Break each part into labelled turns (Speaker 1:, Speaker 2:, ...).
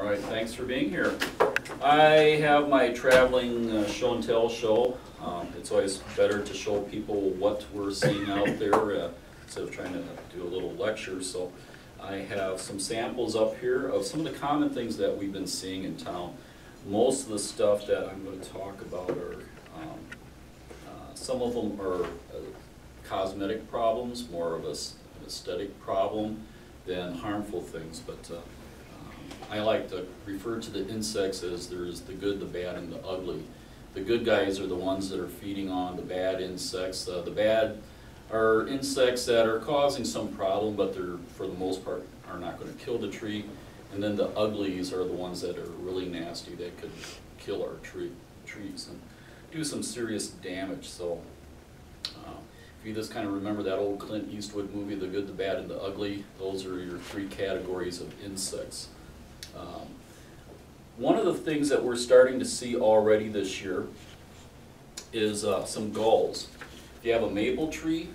Speaker 1: right, thanks for being here. I have my traveling show and tell show. It's always better to show people what we're seeing out there instead of trying to do a little lecture. So I have some samples up here of some of the common things that we've been seeing in town. Most of the stuff that I'm going to talk about are, some of them are cosmetic problems, more of an aesthetic problem than harmful things. But I like to refer to the insects as there's the good, the bad, and the ugly. The good guys are the ones that are feeding on the bad insects. The bad are insects that are causing some problem, but they're, for the most part, are not going to kill the tree. And then the uglies are the ones that are really nasty that could kill our trees and do some serious damage. So if you just kind of remember that old Clint Eastwood movie, The Good, the Bad, and the Ugly, those are your three categories of insects. One of the things that we're starting to see already this year is some galls. If you have a maple tree,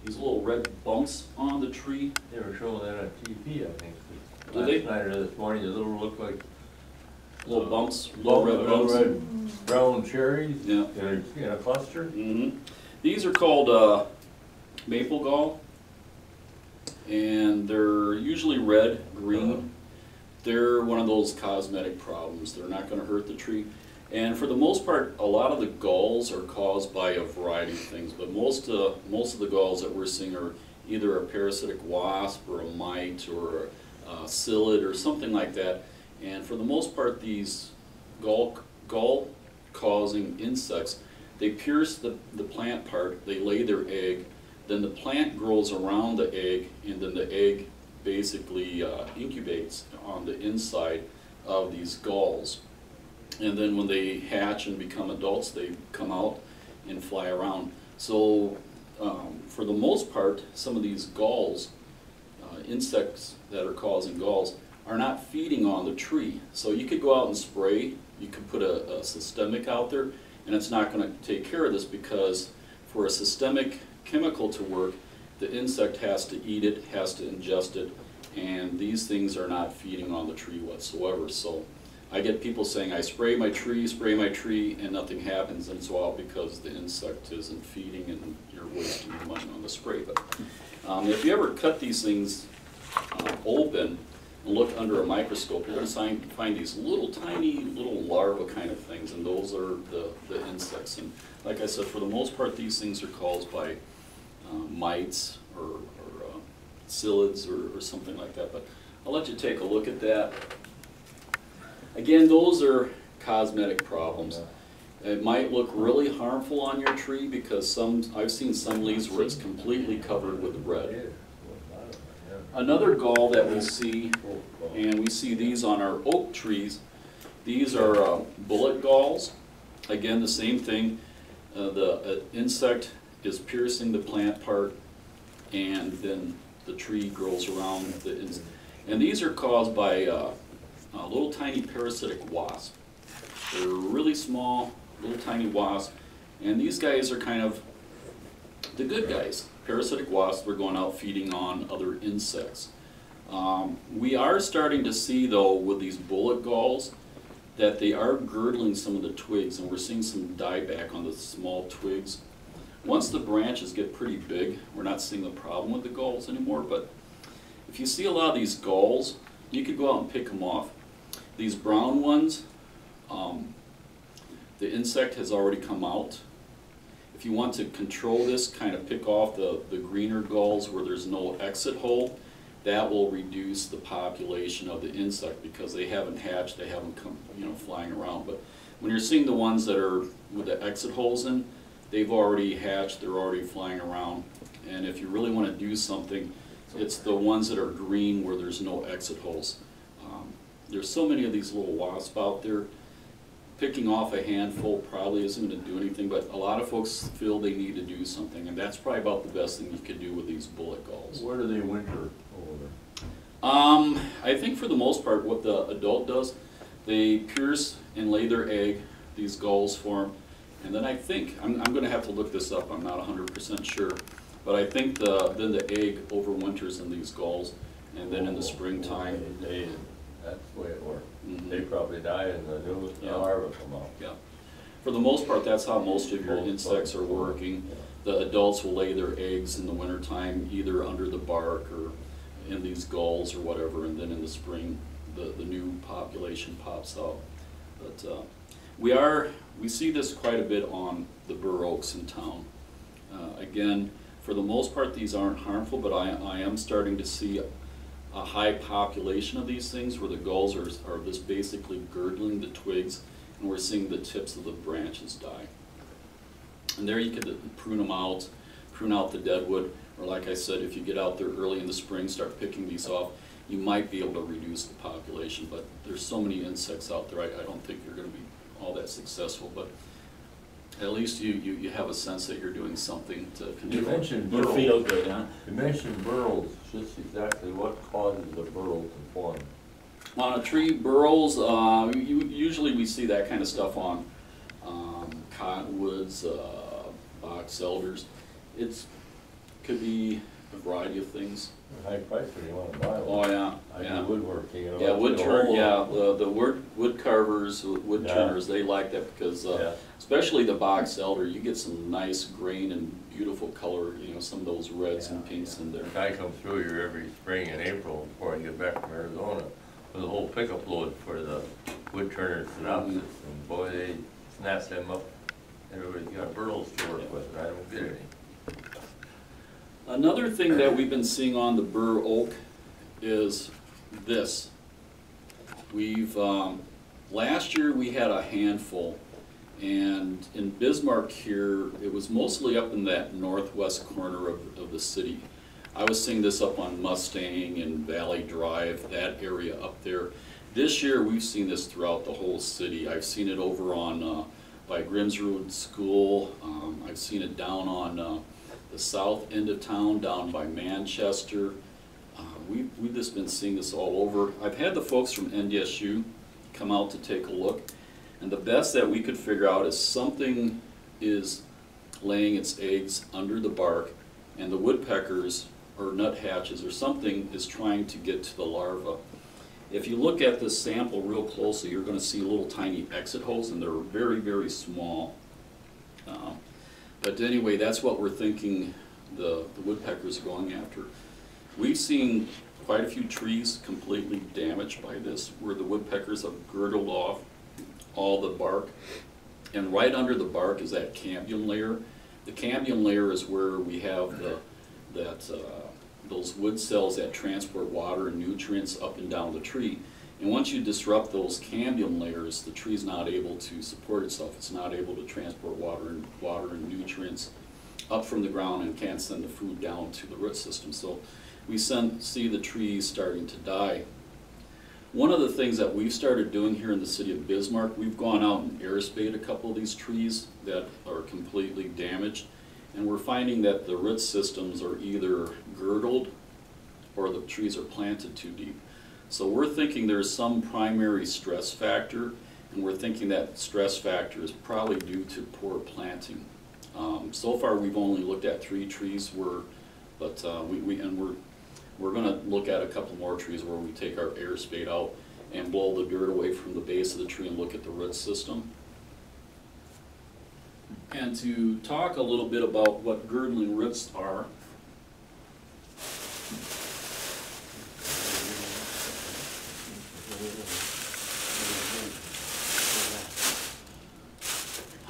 Speaker 1: these little red bumps on the tree.
Speaker 2: They were showing that on TV, I think.
Speaker 1: Did they?
Speaker 2: Last night or this morning, the little look like
Speaker 1: Little bumps, little red bumps.
Speaker 2: Red brown cherries.
Speaker 1: Yeah.
Speaker 2: In a cluster.
Speaker 1: Mm-hmm. These are called maple gall, and they're usually red, green. They're one of those cosmetic problems. They're not going to hurt the tree. And for the most part, a lot of the galls are caused by a variety of things, but most of the galls that we're seeing are either a parasitic wasp or a mite or a psyllid or something like that. And for the most part, these gall-causing insects, they pierce the plant part, they lay their egg, then the plant grows around the egg, and then the egg basically incubates on the inside of these galls. And then when they hatch and become adults, they come out and fly around. So for the most part, some of these galls, insects that are causing galls, are not feeding on the tree. So you could go out and spray, you could put a systemic out there, and it's not going to take care of this, because for a systemic chemical to work, the insect has to eat it, has to ingest it, and these things are not feeding on the tree whatsoever. So I get people saying, I spray my tree, and nothing happens, and it's all because the insect isn't feeding and you're wasting your money on the spray. But if you ever cut these things open and look under a microscope, you're going to find these little tiny little larvae kind of things, and those are the insects. And like I said, for the most part, these things are caused by mites or psyllids or something like that. But I'll let you take a look at that. Again, those are cosmetic problems. It might look really harmful on your tree because I've seen some leaves where it's completely covered with red. Another gall that we see, and we see these on our oak trees, these are bullet galls. Again, the same thing. The insect is piercing the plant part, and then the tree grows around the insect. And these are caused by little tiny parasitic wasps. They're really small, little tiny wasps, and these guys are kind of the good guys. Parasitic wasps are going out feeding on other insects. We are starting to see, though, with these bullet galls, that they are girdling some of the twigs, and we're seeing some dieback on the small twigs. Once the branches get pretty big, we're not seeing the problem with the galls anymore, but if you see a lot of these galls, you could go out and pick them off. These brown ones, the insect has already come out. If you want to control this, kind of pick off the greener galls where there's no exit hole. That will reduce the population of the insect because they haven't hatched, they haven't come, flying around. But when you're seeing the ones that are with the exit holes in, they've already hatched, they're already flying around. And if you really want to do something, it's the ones that are green where there's no exit holes. There's so many of these little wasps out there. Picking off a handful probably isn't going to do anything, but a lot of folks feel they need to do something, and that's probably about the best thing you could do with these bullet galls.
Speaker 2: Where do they winter over?
Speaker 1: I think for the most part what the adult does, they pierce and lay their egg, these galls form, and then I think, I'm going to have to look this up, I'm not 100% sure, but I think then the egg overwinters in these galls, and then in the springtime.
Speaker 2: That's the way it works.
Speaker 1: Mhm.
Speaker 2: They probably die and the new
Speaker 1: Yeah.
Speaker 2: larvae come out.
Speaker 1: Yeah. For the most part, that's how most of your
Speaker 2: Most
Speaker 1: insects are
Speaker 2: part.
Speaker 1: working. The adults will lay their eggs in the wintertime, either under the bark or in these gulls or whatever, and then in the spring, the new population pops out. But we see this quite a bit on the bur oaks in town. Again, for the most part, these aren't harmful, but I am starting to see a high population of these things where the gulls are just basically girdling the twigs, and we're seeing the tips of the branches die. And there you could prune out the deadwood, or like I said, if you get out there early in the spring, start picking these off, you might be able to reduce the population, but there's so many insects out there, I don't think you're going to be all that successful, but at least you have a sense that you're doing something to
Speaker 2: You
Speaker 1: control.
Speaker 2: mentioned
Speaker 3: You
Speaker 2: burls.
Speaker 3: feel good, huh?
Speaker 2: You mentioned burls, just exactly what causes a burl to form?
Speaker 1: On a tree, burls, usually we see that kind of stuff on cottonwoods, box elders. Could be a variety of things.
Speaker 2: High price when you want to buy
Speaker 1: Oh,
Speaker 2: one.
Speaker 1: yeah,
Speaker 2: I
Speaker 1: yeah.
Speaker 2: do woodworking, you know.
Speaker 1: Yeah,
Speaker 2: I feel old.
Speaker 1: the wood carvers, wood
Speaker 2: Yeah.
Speaker 1: turners, they like that because,
Speaker 2: Yeah.
Speaker 1: especially the box elder, you get some nice grain and beautiful color, some of those reds and
Speaker 2: Yeah,
Speaker 1: pinks in there.
Speaker 2: A guy comes through here every spring in April before I get back from Arizona with a whole pickup load for the wood turner synopsis, and boy, they snap them up. Everybody's got burls to work with, and I don't get any.
Speaker 1: Another thing that we've been seeing on the bur oak is this. Last year we had a handful, and in Bismarck here, it was mostly up in that northwest corner of the city. I was seeing this up on Mustang and Valley Drive, that area up there. This year we've seen this throughout the whole city. I've seen it over on by Grimsrud School. I've seen it down on the south end of town, down by Manchester. We've just been seeing this all over. I've had the folks from NDSU come out to take a look, and the best that we could figure out is something is laying its eggs under the bark, and the woodpeckers or nuthatches or something is trying to get to the larva. If you look at this sample real closely, you're going to see little tiny exit holes, and they're very, very small. But anyway, that's what we're thinking the woodpeckers are going after. We've seen quite a few trees completely damaged by this, where the woodpeckers have girdled off all the bark. And right under the bark is that cambium layer. The cambium layer is where we have those wood cells that transport water and nutrients up and down the tree. And once you disrupt those cambium layers, the tree's not able to support itself. It's not able to transport water and nutrients up from the ground and can't send the food down to the root system. So we see the trees starting to die. One of the things that we've started doing here in the city of Bismarck, we've gone out and air spayed a couple of these trees that are completely damaged, and we're finding that the root systems are either girdled or the trees are planted too deep. So we're thinking there's some primary stress factor, and we're thinking that stress factor is probably due to poor planting. So far we've only looked at 3 trees, but we're going to look at a couple more trees where we take our air spade out and blow the dirt away from the base of the tree and look at the root system. And to talk a little bit about what girdling roots are,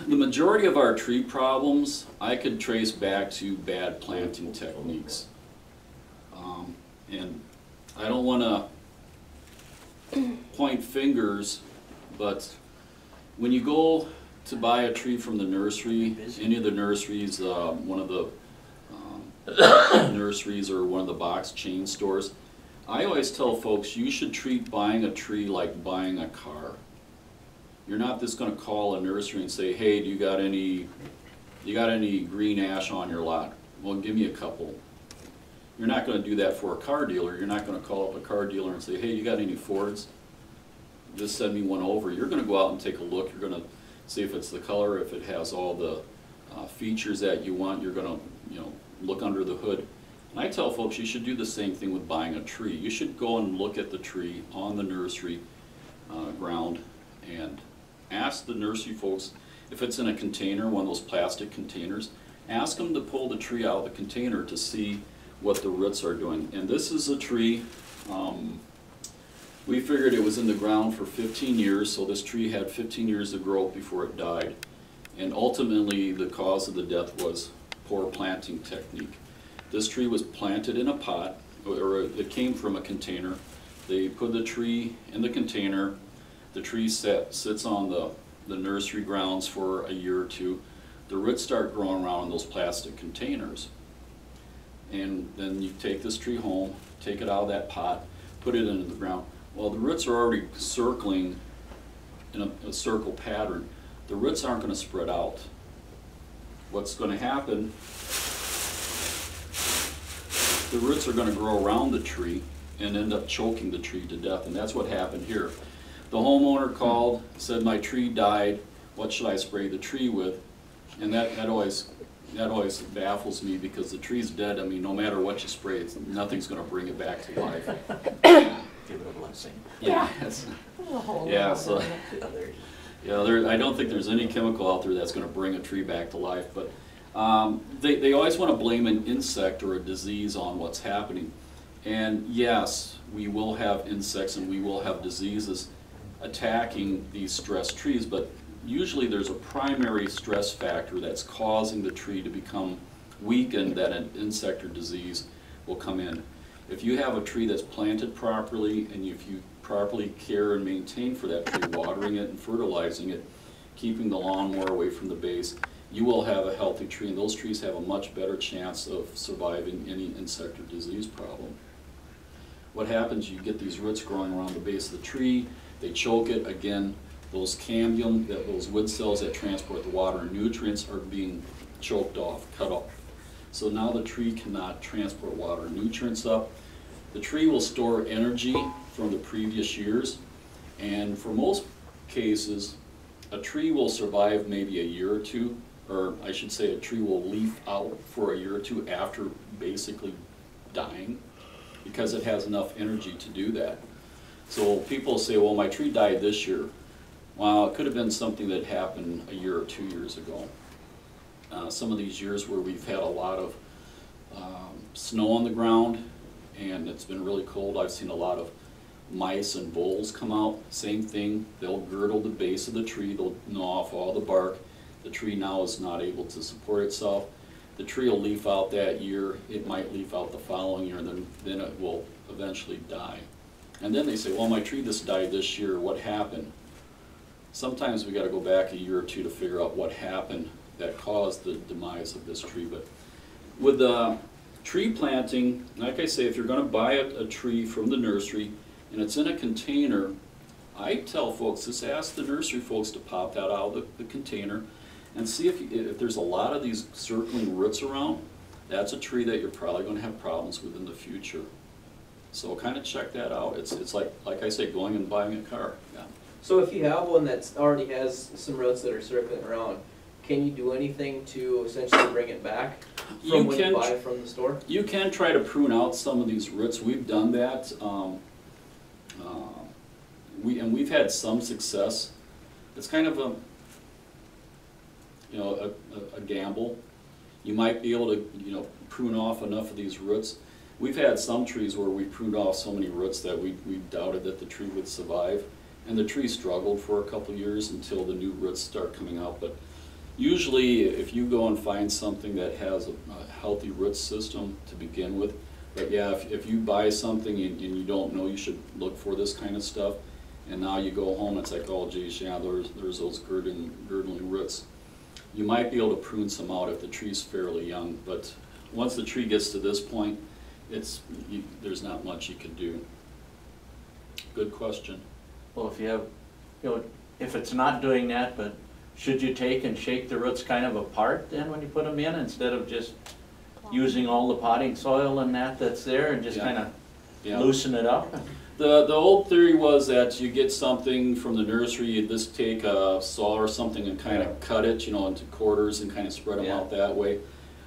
Speaker 1: the majority of our tree problems I could trace back to bad planting techniques. And I don't want to point fingers, but when you go to buy a tree from the nursery, any of the nurseries, one of the nurseries or one of the box chain stores, I always tell folks you should treat buying a tree like buying a car. You're not just going to call a nursery and say, hey, do you got any green ash on your lot? Well, give me a couple. You're not going to do that for a car dealer. You're not going to call up a car dealer and say, hey, you got any Fords? Just send me one over. You're going to go out and take a look. You're going to see if it's the color, if it has all the features that you want. You're going to look under the hood. And I tell folks you should do the same thing with buying a tree. You should go and look at the tree on the nursery ground and ask the nursery folks, if it's in a container, one of those plastic containers, ask them to pull the tree out of the container to see what the roots are doing. And this is a tree, we figured it was in the ground for 15 years, so this tree had 15 years of growth before it died. And ultimately, the cause of the death was poor planting technique. This tree was planted in a pot, or it came from a container. They put the tree in the container. The tree sits on the nursery grounds for a year or two. The roots start growing around in those plastic containers. And then you take this tree home, take it out of that pot, put it into the ground. Well, the roots are already circling in a circle pattern. The roots aren't going to spread out. What's going to happen, the roots are going to grow around the tree and end up choking the tree to death, and that's what happened here. The homeowner called, said, my tree died, what should I spray the tree with? And that always baffles me, because the tree's dead. I mean, no matter what you spray, nothing's going to bring it back to life.
Speaker 3: Give it a blessing.
Speaker 1: Yeah, yeah, so, yeah, I don't think there's any chemical out there that's going to bring a tree back to life, but they always want to blame an insect or a disease on what's happening. And yes, we will have insects and we will have diseases attacking these stressed trees, but usually there's a primary stress factor that's causing the tree to become weakened, that an insect or disease will come in. If you have a tree that's planted properly, and if you properly care and maintain for that tree, watering it and fertilizing it, keeping the lawnmower away from the base, you will have a healthy tree, and those trees have a much better chance of surviving any insect or disease problem. What happens, you get these roots growing around the base of the tree, they choke it. Again, those cambium, those wood cells that transport the water and nutrients, are being choked off, cut off. So now the tree cannot transport water and nutrients up. The tree will store energy from the previous years, and for most cases, a tree will survive maybe a year or two, or I should say a tree will leaf out for a year or two after basically dying, because it has enough energy to do that. So people say, well, my tree died this year. Well, it could have been something that happened a year or 2 years ago. Some of these years where we've had a lot of snow on the ground and it's been really cold, I've seen a lot of mice and voles come out. Same thing, they'll girdle the base of the tree, they'll gnaw off all the bark. The tree now is not able to support itself. The tree will leaf out that year, it might leaf out the following year, and then it will eventually die. And then they say, well, my tree just died this year, what happened? Sometimes we got to go back a year or two to figure out what happened that caused the demise of this tree. But with tree planting, like I say, if you're going to buy a tree from the nursery and it's in a container, I tell folks, just ask the nursery folks to pop that out of the container and see if there's a lot of these circling roots around. That's a tree that you're probably going to have problems with in the future. So kind of check that out. It's like I say, going and buying a car. Yeah.
Speaker 4: So if you have one that already has some roots that are circling around, can you do anything to essentially bring it back from when you buy it from the store? You
Speaker 1: can try to prune out some of these roots. We've done that. We've had some success. It's kind of a gamble. You might be able to prune off enough of these roots. We've had some trees where we pruned off so many roots that we doubted that the tree would survive, and the tree struggled for a couple years until the new roots start coming out. But usually if you go and find something that has a healthy root system to begin with, but yeah, if you buy something and you don't know you should look for this kind of stuff, and now you go home, it's like, oh geez, yeah, there's those girdling roots. You might be able to prune some out if the tree's fairly young, but once the tree gets to this point, there's not much you can do. Good question.
Speaker 3: Well, if you have, if it's not doing that, but should you take and shake the roots kind of apart then when you put them in, instead of just using all the potting soil and that's there and just kind of loosen it up?
Speaker 1: The old theory was that you get something from the nursery, you just take a saw or something and kind of cut it, into quarters and kind of spread them out that way.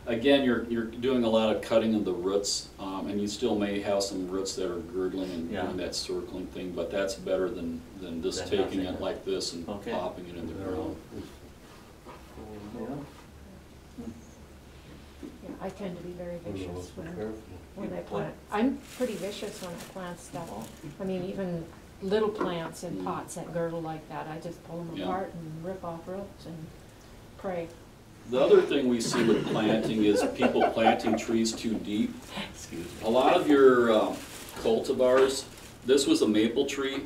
Speaker 1: Again, you're doing a lot of cutting of the roots, and you still may have some roots that are girdling and
Speaker 3: Yeah.
Speaker 1: doing that circling thing, but that's better than just
Speaker 3: Than
Speaker 1: taking
Speaker 3: nothing.
Speaker 1: it like this and
Speaker 3: Okay.
Speaker 1: popping it in the ground.
Speaker 3: Yeah.
Speaker 5: Yeah, I tend to be very vicious
Speaker 2: Careful.
Speaker 5: when I plant. I'm pretty vicious when I plant stuff. I mean, even little plants in pots that girdle like that, I just pull them
Speaker 1: Yeah.
Speaker 5: apart and rip off roots and pray.
Speaker 1: The other thing we see with planting is people planting trees too deep.
Speaker 3: Excuse me.
Speaker 1: A lot of your cultivars, this was a maple tree,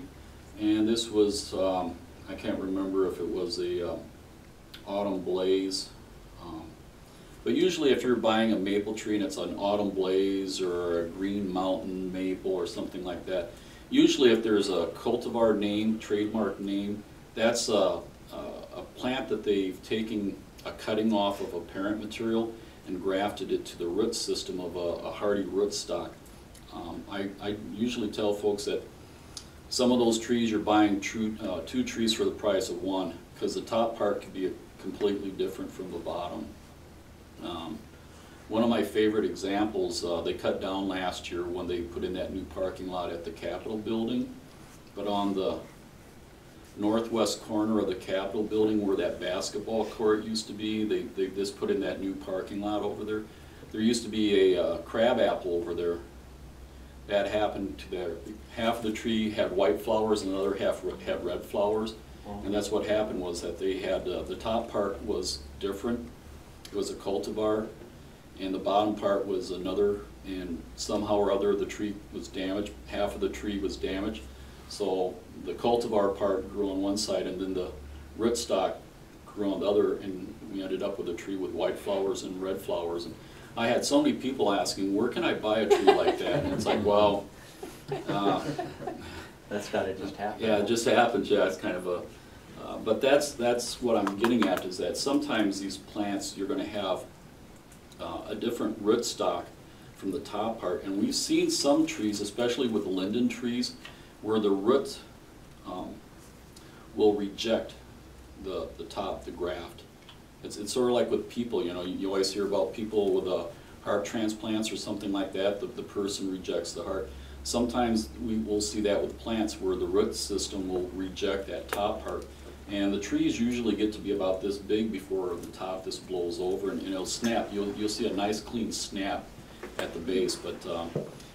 Speaker 1: and this was, I can't remember if it was a autumn blaze. But usually if you're buying a maple tree and it's an autumn blaze or a green mountain maple or something like that, usually if there's a cultivar name, trademark name, that's a plant that they've taken a cutting off of a parent material and grafted it to the root system of a hardy rootstock. I usually tell folks that some of those trees you're buying two trees for the price of one, because the top part could be completely different from the bottom. One of my favorite examples, they cut down last year when they put in that new parking lot at the Capitol building, but on the northwest corner of the Capitol building where that basketball court used to be, they just put in that new parking lot over there. There used to be a crab apple over there. That happened to there. Half of the tree had white flowers and the other half had red flowers. And that's what happened, was that they had, the top part was different. It was a cultivar, and the bottom part was another, and somehow or other the tree was damaged. Half of the tree was damaged. So the cultivar part grew on one side, and then the rootstock grew on the other, and we ended up with a tree with white flowers and red flowers. And I had so many people asking, where can I buy a tree like that? And it's like, well,
Speaker 3: That's gotta just happen.
Speaker 1: yeah, it just happens. Yeah, it's kind of a, but that's what I'm getting at, is that sometimes these plants, you're going to have a different rootstock from the top part, and we've seen some trees, especially with linden trees, where the root will reject the top, the graft. It's sort of like with people, you know, you always hear about people with heart transplants or something like that, the person rejects the heart. Sometimes we will see that with plants where the root system will reject that top part. And the trees usually get to be about this big before the top just blows over and it'll snap. You'll see a nice clean snap at the base, but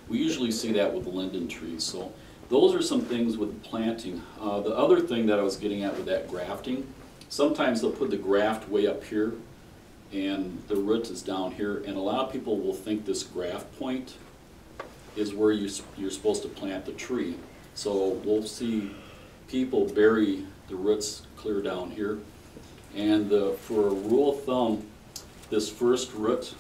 Speaker 1: we usually see that with the linden trees. So those are some things with planting. The other thing that I was getting at with that grafting, sometimes they'll put the graft way up here and the root is down here, and a lot of people will think this graft point is where you're supposed to plant the tree. So we'll see people bury the roots clear down here. And for a rule of thumb, this first root,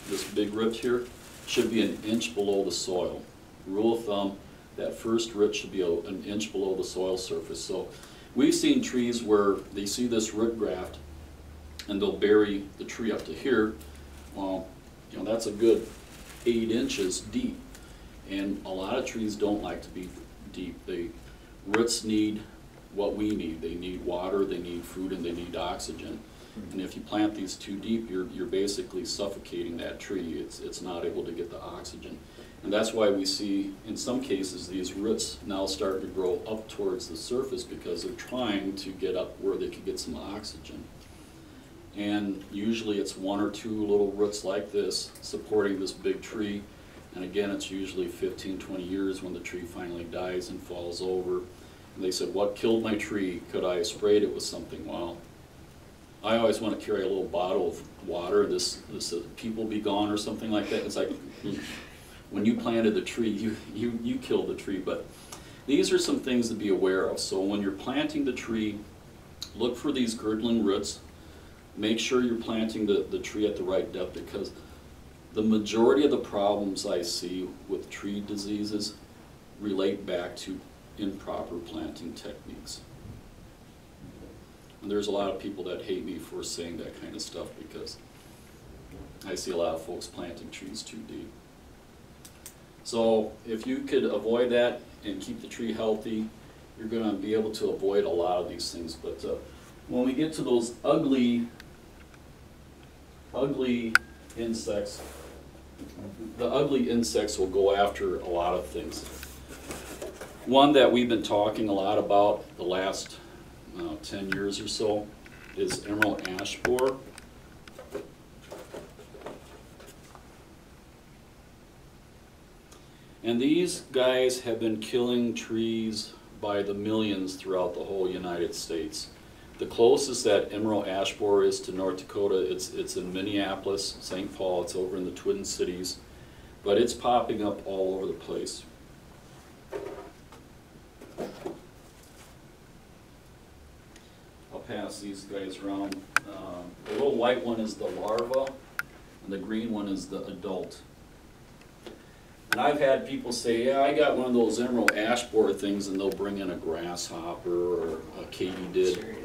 Speaker 1: this big root here, should be an inch below the soil. Rule of thumb, that first root should be an inch below the soil surface. So we've seen trees where they see this root graft and they'll bury the tree up to here. Well, you know, that's a good 8 inches deep. And a lot of trees don't like to be deep. Roots need what we need. They need water, they need food, and they need oxygen. And if you plant these too deep, you're basically suffocating that tree. It's not able to get the oxygen. And that's why we see, in some cases, these roots now start to grow up towards the surface because they're trying to get up where they can get some oxygen. And usually it's 1 or 2 little roots like this supporting this big tree. And again, it's usually 15, 20 years when the tree finally dies and falls over. And they said, what killed my tree? Could I have sprayed it with something? Well, I always want to carry a little bottle of water, this people be gone or something like that. It's like, when you planted the tree, you killed the tree. But these are some things to be aware of. So when you're planting the tree, look for these girdling roots. Make sure you're planting the tree at the right depth, because the majority of the problems I see with tree diseases relate back to improper planting techniques. And there's a lot of people that hate me for saying that kind of stuff, because I see a lot of folks planting trees too deep. So if you could avoid that and keep the tree healthy, you're going to be able to avoid a lot of these things. But when we get to those ugly insects. The ugly insects will go after a lot of things. One that we've been talking a lot about the last 10 years or so is emerald ash borer. And these guys have been killing trees by the millions throughout the whole United States. The closest that emerald ash borer is to North Dakota, it's in Minneapolis, St. Paul, it's over in the Twin Cities, but it's popping up all over the place. I'll pass these guys around. The little white one is the larva, and the green one is the adult. And I've had people say, yeah, I got one of those emerald ash borer things, and they'll bring in a grasshopper or a katydid.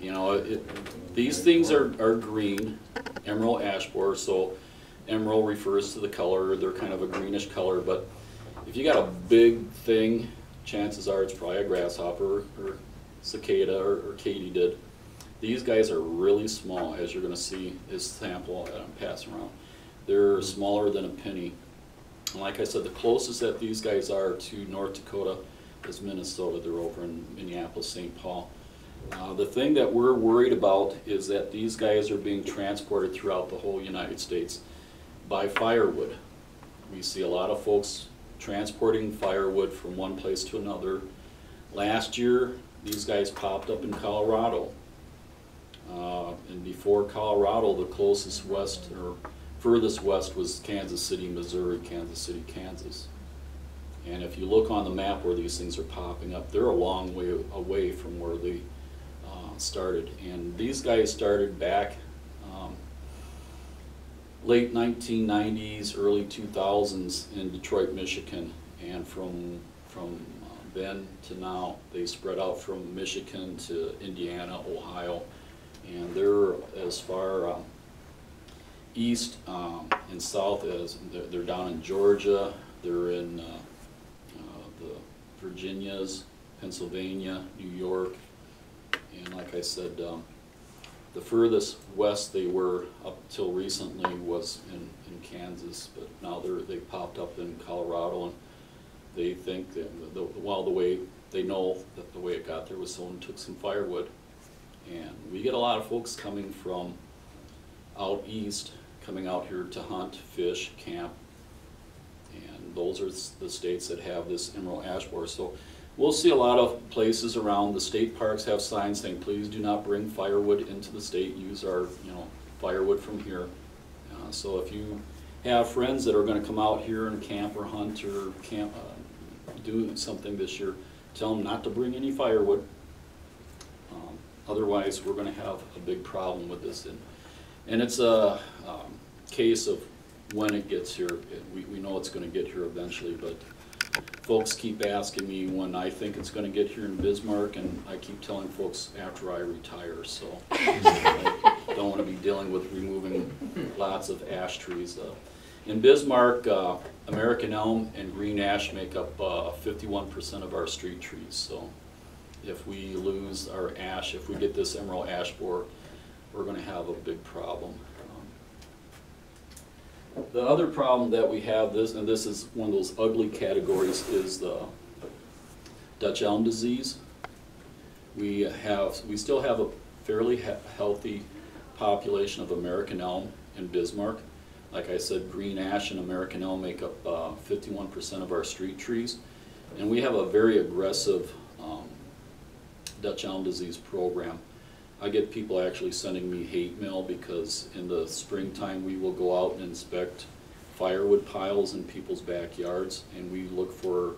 Speaker 1: You know, these things are green, emerald ash borer, so emerald refers to the color, they're kind of a greenish color, but if you got a big thing, chances are it's probably a grasshopper or cicada or katydid. These guys are really small, as you're going to see this sample that I'm passing around. They're smaller than a penny. And like I said, the closest that these guys are to North Dakota is Minnesota. They're over in Minneapolis, St. Paul. The thing that we're worried about is that these guys are being transported throughout the whole United States by firewood. We see a lot of folks transporting firewood from one place to another. Last year, these guys popped up in Colorado. And before Colorado, the closest west or furthest west was Kansas City, Missouri, Kansas City, Kansas. And if you look on the map where these things are popping up, they're a long way away from where they started. And these guys started back late 1990s, early 2000s in Detroit, Michigan. And from then to now, they spread out from Michigan to Indiana, Ohio. And they're as far east and south as they're down in Georgia, they're in the Virginias, Pennsylvania, New York, and like I said, the furthest west they were up till recently was in Kansas, but now they popped up in Colorado, and they think that the way they know that the way it got there was someone took some firewood. And we get a lot of folks coming from out east, coming out here to hunt, fish, camp, and those are the states that have this emerald ash borer. So we'll see a lot of places around. The state parks have signs saying, please do not bring firewood into the state, use our firewood from here. So if you have friends that are going to come out here and camp or hunt or do something this year, tell them not to bring any firewood. Otherwise, we're going to have a big problem with this. And it's a case of when it gets here. We know it's going to get here eventually, but folks keep asking me when I think it's going to get here in Bismarck, and I keep telling folks after I retire, so I don't want to be dealing with removing lots of ash trees. In Bismarck, American elm and green ash make up 51% of our street trees. So if we lose our ash, if we get this emerald ash borer, we're going to have a big problem. The other problem that we have, and this is one of those ugly categories, is the Dutch elm disease. We still have a fairly healthy population of American elm in Bismarck. Like I said, green ash and American elm make up 51% of our street trees. And we have a very aggressive Dutch elm disease program. I get people actually sending me hate mail because in the springtime we will go out and inspect firewood piles in people's backyards, and we look for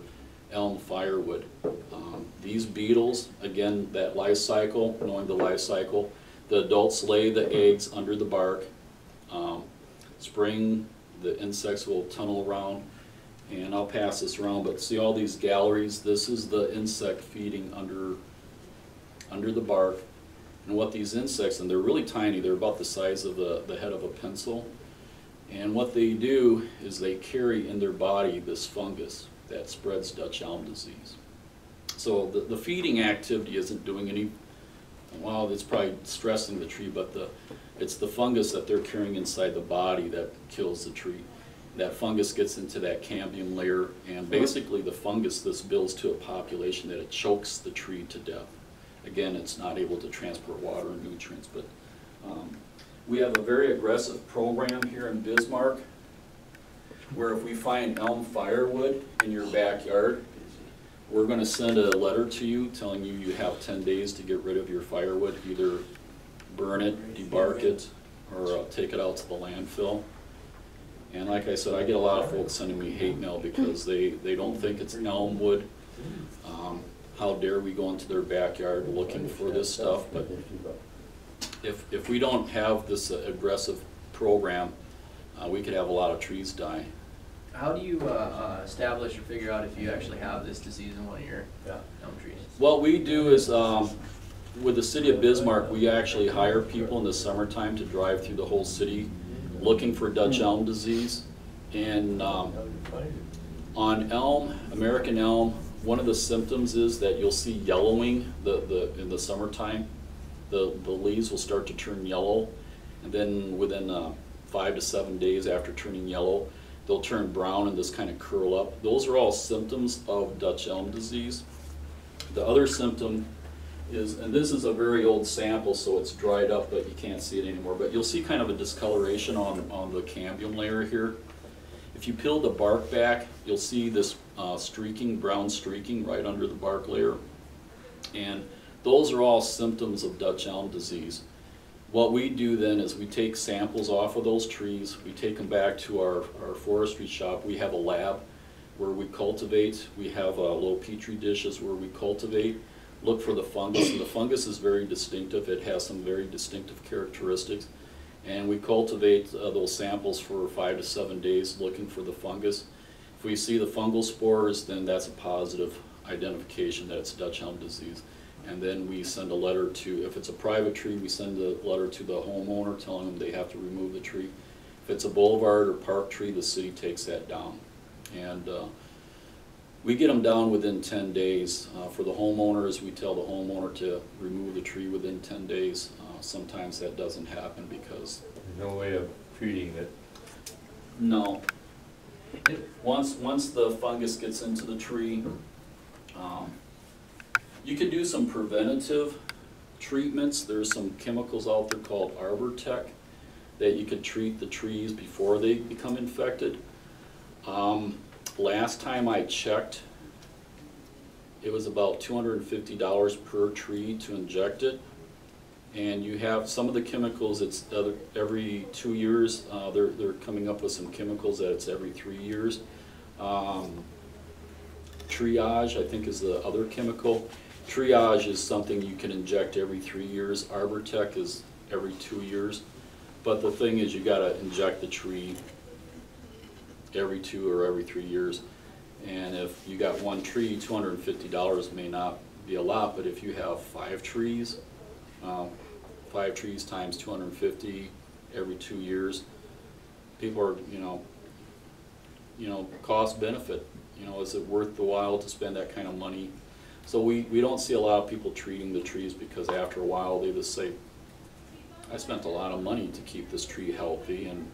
Speaker 1: elm firewood. These beetles, again, that life cycle, knowing the life cycle, the adults lay the eggs under the bark. Spring, the insects will tunnel around, and I'll pass this around, but see all these galleries? This is the insect feeding under the bark. And what these insects, and they're really tiny, they're about the size of the head of a pencil, and what they do is they carry in their body this fungus that spreads Dutch elm disease. So the feeding activity isn't doing any well, it's probably stressing the tree, but it's the fungus that they're carrying inside the body that kills the tree. That fungus gets into that cambium layer, and basically the fungus, this builds to a population that it chokes the tree to death. Again, it's not able to transport water and nutrients, but we have a very aggressive program here in Bismarck where if we find elm firewood in your backyard, we're going to send a letter to you telling you you have 10 days to get rid of your firewood, either burn it, debark it, or take it out to the landfill. And like I said, I get a lot of folks sending me hate mail because they don't think it's elm wood. How dare we go into their backyard looking for this stuff? But if we don't have this aggressive program, we could have a lot of trees die.
Speaker 4: How do you establish or figure out if you actually have this disease in one of your elm trees?
Speaker 1: What we do is, with the city of Bismarck, we actually hire people in the summertime to drive through the whole city looking for Dutch elm disease. And on elm, American elm, one of the symptoms is that you'll see yellowing in the summertime. The leaves will start to turn yellow, and then within 5 to 7 days after turning yellow, they'll turn brown and just kind of curl up. Those are all symptoms of Dutch elm disease. The other symptom is, and this is a very old sample, so it's dried up, but you can't see it anymore, but you'll see kind of a discoloration on the cambium layer here. If you peel the bark back, you'll see this brown streaking right under the bark layer. And those are all symptoms of Dutch elm disease. What we do then is we take samples off of those trees, we take them back to our forestry shop. We have a lab where we cultivate, we have little petri dishes where we cultivate, look for the fungus, and the fungus is very distinctive. It has some very distinctive characteristics. And we cultivate those samples for 5 to 7 days looking for the fungus. If we see the fungal spores, then that's a positive identification that it's Dutch elm disease. And then we send a letter to, if it's a private tree, we send a letter to the homeowner telling them they have to remove the tree. If it's a boulevard or park tree, the city takes that down. And we get them down within 10 days. For the homeowners, we tell the homeowner to remove the tree within 10 days. Sometimes that doesn't happen because...
Speaker 2: There's no way of treating it.
Speaker 1: No. Once the fungus gets into the tree, you can do some preventative treatments. There's some chemicals out there called Arbor Tech that you could treat the trees before they become infected. Last time I checked, it was about $250 per tree to inject it. And you have some of the chemicals, it's every 2 years. They're coming up with some chemicals that it's every 3 years. Triage, I think, is the other chemical. Triage is something you can inject every 3 years. ArborTech is every 2 years. But the thing is, you gotta inject the tree every 2 or every 3 years. And if you got one tree, $250 may not be a lot, but if you have 5 trees, 5 trees times 250 every 2 years, people are, cost benefit. Is it worth the while to spend that kind of money? So we don't see a lot of people treating the trees because after a while they just say, I spent a lot of money to keep this tree healthy, and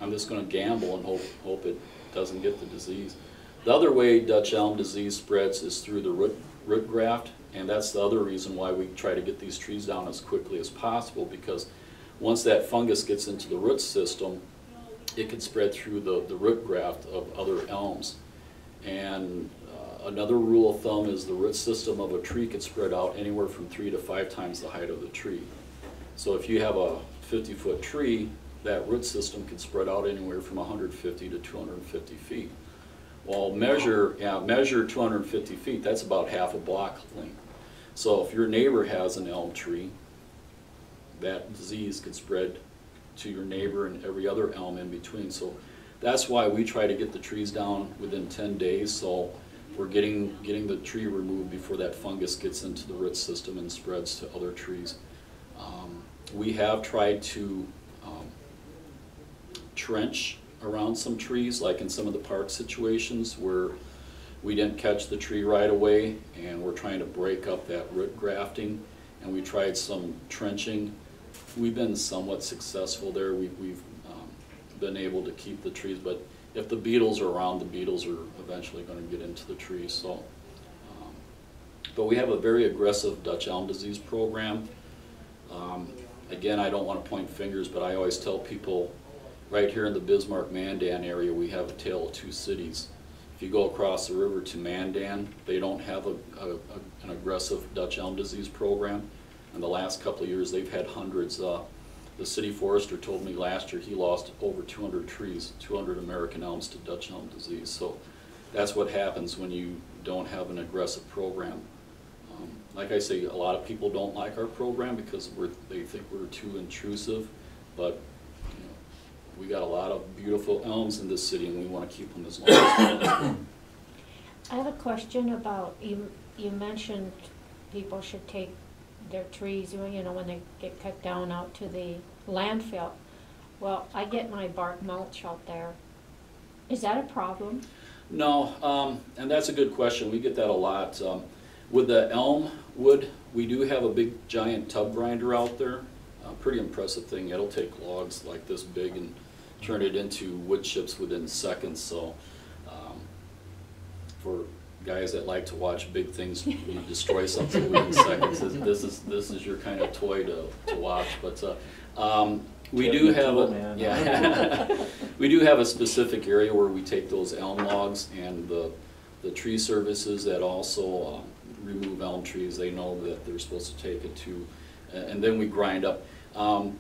Speaker 1: I'm just going to gamble and hope it doesn't get the disease. The other way Dutch elm disease spreads is through the root graft, and that's the other reason why we try to get these trees down as quickly as possible, because once that fungus gets into the root system, it can spread through the root graft of other elms. And another rule of thumb is the root system of a tree could spread out anywhere from 3 to 5 times the height of the tree. So if you have a 50-foot tree, that root system can spread out anywhere from 150 to 250 feet. Well, measure 250 feet, that's about half a block length. So if your neighbor has an elm tree, that disease could spread to your neighbor and every other elm in between. So that's why we try to get the trees down within 10 days. So we're getting the tree removed before that fungus gets into the root system and spreads to other trees. We have tried to trench around some trees, like in some of the park situations where we didn't catch the tree right away, and we're trying to break up that root grafting. and we tried some trenching. We've been somewhat successful there. We've been able to keep the trees, but if the beetles are around, the beetles are eventually going to get into the trees. So, but we have a very aggressive Dutch elm disease program. Again, I don't want to point fingers, but I always tell people, right here in the Bismarck-Mandan area, we have a tale of two cities. If you go across the river to Mandan, they don't have an aggressive Dutch elm disease program. In the last couple of years, they've had hundreds. The city forester told me last year he lost over 200 trees, 200 American elms to Dutch elm disease. So that's what happens when you don't have an aggressive program. Like I say, a lot of people don't like our program because they think we're too intrusive, but you know, we got a lot of beautiful elms in this city and we want to keep them as long as possible.
Speaker 5: I have a question about, you mentioned people should take their trees, you know, when they get cut down out to the landfill. Well, I get my bark mulch out there. Is that a problem?
Speaker 1: No, and that's a good question. We get that a lot. With the elm wood, we do have a big giant tub grinder out there. Pretty impressive thing. It'll take logs like this big and turn it into wood chips within seconds. So for guys that like to watch big things destroy something within seconds, this is your kind of toy to watch. But we do have we do have a specific area where we take those elm logs, and the tree services that also remove elm trees, they know that they're supposed to take it to, and then we grind up.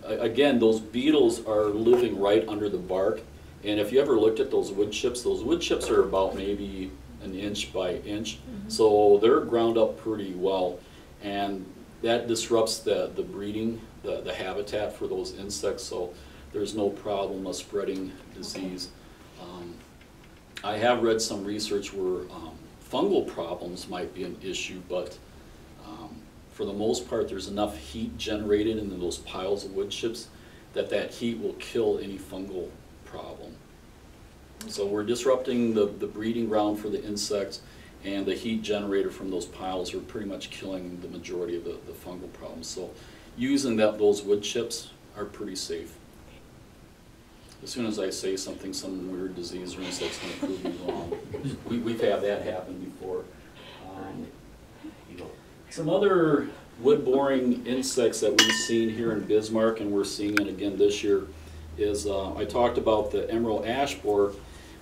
Speaker 1: Again, those beetles are living right under the bark, and if you ever looked at those wood chips are about maybe an inch by inch, so they're ground up pretty well, and that disrupts the breeding, the habitat for those insects, so there's no problem of spreading disease. I have read some research where fungal problems might be an issue, but for the most part there's enough heat generated in those piles of wood chips that heat will kill any fungal problem. So we're disrupting the breeding ground for the insects, and the heat generated from those piles are pretty much killing the majority of the fungal problems. So using those wood chips are pretty safe. As soon as I say something, some weird disease or insect's going to prove me wrong. We've had that happen before. Some other wood-boring insects that we've seen here in Bismarck, and we're seeing it again this year, is I talked about the emerald ash borer.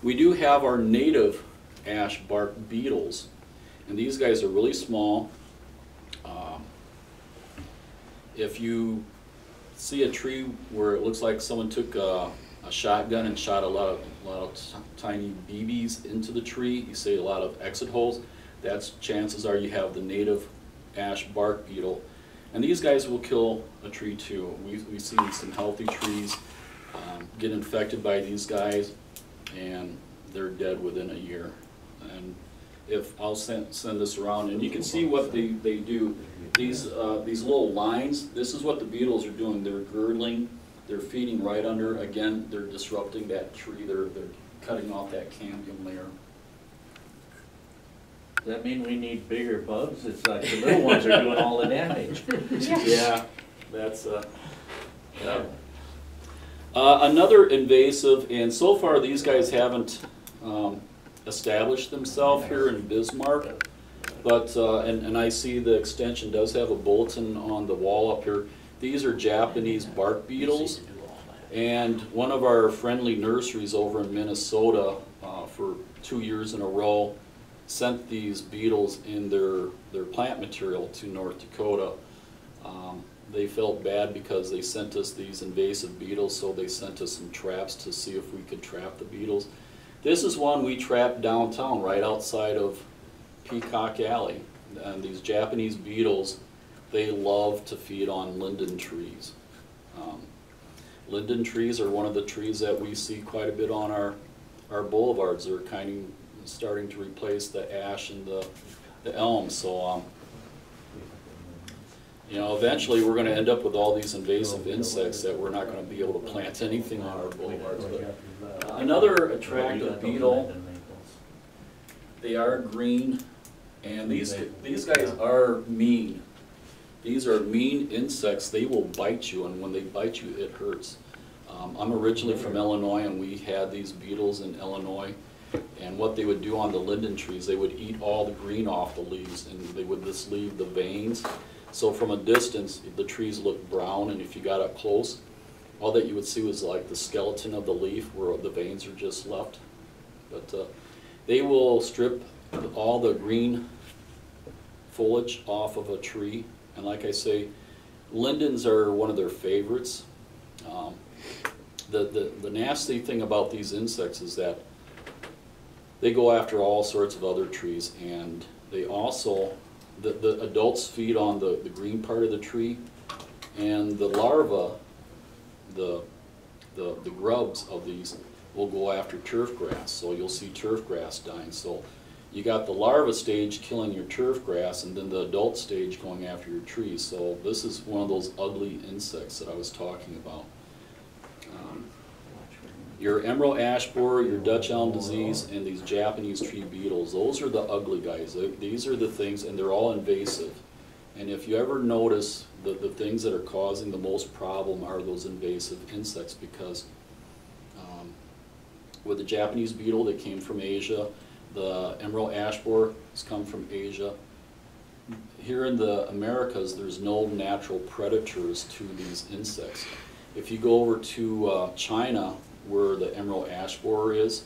Speaker 1: We do have our native ash bark beetles, and these guys are really small. If you see a tree where it looks like someone took a shotgun and shot a lot of tiny BBs into the tree, you see a lot of exit holes, that's chances are you have the native ash bark beetle. And these guys will kill a tree too. We've seen some healthy trees get infected by these guys, and they're dead within a year. And if I'll send this around, and you can see what they do. These little lines, this is what the beetles are doing. They're girdling, they're feeding right under. Again, they're disrupting that tree. They're cutting off that cambium layer.
Speaker 3: Does that mean we need bigger bugs? It's like the little ones are doing all the damage.
Speaker 1: Yeah, that's yeah. Another invasive, and so far these guys haven't established themselves here in Bismarck, but and I see the extension does have a bulletin on the wall up here. These are Japanese bark beetles, and one of our friendly nurseries over in Minnesota for 2 years in a row sent these beetles in their plant material to North Dakota. They felt bad because they sent us these invasive beetles, so they sent us some traps to see if we could trap the beetles. This is one we trapped downtown right outside of Peacock Alley. And these Japanese beetles, they love to feed on linden trees. Linden trees are one of the trees that we see quite a bit on our boulevards. They're kind of starting to replace the ash and the elm. So you know, eventually we're going to end up with all these invasive insects that we're not going to be able to plant anything on our boulevards. But another attractive beetle, they are green, and these guys are mean. These are mean insects. They will bite you, and when they bite you, it hurts. I'm originally from Illinois, and we had these beetles in Illinois. And what they would do on the linden trees, they would eat all the green off the leaves, and they would just leave the veins. So from a distance, the trees looked brown, and if you got up close, all that you would see was like the skeleton of the leaf where the veins are just left. But they will strip all the green foliage off of a tree. And like I say, lindens are one of their favorites. The nasty thing about these insects is that they go after all sorts of other trees, and they also, the adults feed on the green part of the tree, and the larvae, the grubs of these will go after turf grass. So you'll see turf grass dying. So you got the larva stage killing your turf grass, and then the adult stage going after your trees. So this is one of those ugly insects that I was talking about. Your emerald ash borer, your Dutch elm disease, and these Japanese tree beetles, those are the ugly guys. These are the things, and they're all invasive. And if you ever notice the things that are causing the most problem are those invasive insects, because with the Japanese beetle, they came from Asia. The emerald ash borer has come from Asia. Here in the Americas, there's no natural predators to these insects. If you go over to China, where the emerald ash borer is,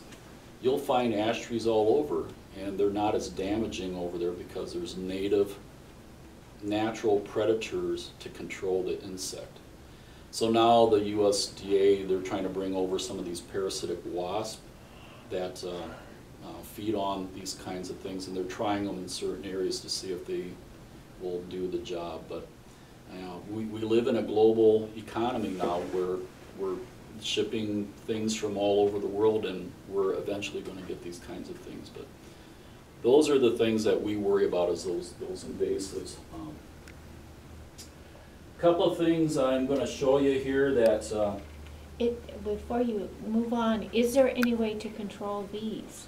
Speaker 1: you'll find ash trees all over, and they're not as damaging over there because there's native natural predators to control the insect. So now the USDA, they're trying to bring over some of these parasitic wasps that feed on these kinds of things, and they're trying them in certain areas to see if they will do the job. But we live in a global economy now where we're shipping things from all over the world, and we're eventually going to get these kinds of things. But those are the things that we worry about, is those invasives. A couple of things I'm going to show you here that
Speaker 5: Before you move on, is there any way to control bees?